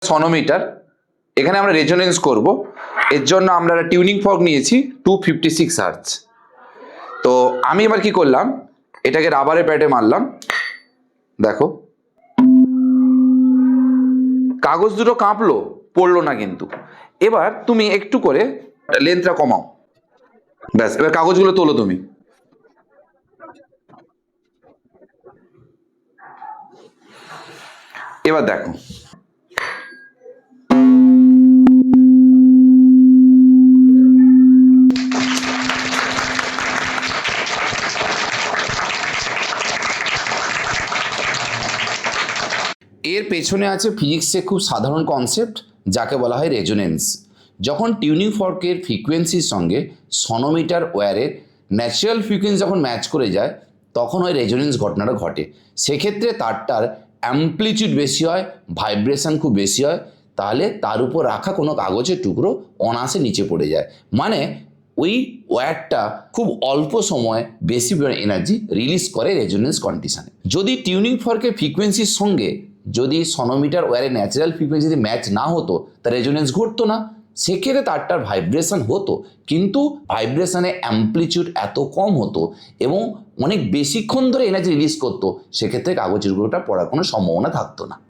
সনোমিটার, এখানে আমরা রেজোনেন্স করব। এর জন্য আমরা টিউনিং ফর্ক নিয়েছি 256 হার্টজ। তো আমি এবার কি করলাম, এটাকে রাবারের প্যাডে মারলাম, দেখো কাগজ দুটো কাঁপলো, পড়লো না কিন্তু। এবার তুমি একটু করে লেন্থটা কমাও, ব্যাস। এবার কাগজগুলো তোলো তুমি। এবার দেখো এর পেছনে আছে ফিজিক্সে খুব সাধারণ কনসেপ্ট, যাকে বলা হয় রেজোনেন্স। যখন টিউনিং ফর্কের ফ্রিকোয়েন্সির সঙ্গে সনোমিটার ওয়্যারের ন্যাচারাল ফ্রিকোয়েন্সি যখন ম্যাচ করে যায়, তখন ওই রেজোনেন্স ঘটনাটা ঘটে। সেক্ষেত্রে তারটার অ্যাম্প্লিটিউড বেশি হয়, ভাইব্রেশন খুব বেশি হয়, তাহলে তার উপর রাখা কোনো কাগজের টুকরো অনায়াসে নিচে পড়ে যায়। মানে ওই ওয়্যারটা খুব অল্প সময় বেশি এনার্জি রিলিজ করে রেজোনেন্স কন্ডিশনে। যদি টিউনিং ফর্কের ফ্রিকোয়েন্সির সঙ্গে যদি সনোমিটার ওয়্যারের ন্যাচারাল ফ্রিকোয়েন্সি যদি ম্যাচ না হতো, তার রেজোনেন্স ঘটতো না। সেক্ষেত্রে তারটার ভাইব্রেশন হতো, কিন্তু ভাইব্রেশনের অ্যাম্প্লিটিউড এত কম হতো এবং অনেক বেশিক্ষণ ধরে এনার্জি রিলিজ করতো, সেক্ষেত্রে কাগজের টুকরোটা পড়ার কোনো সম্ভাবনা থাকতো না।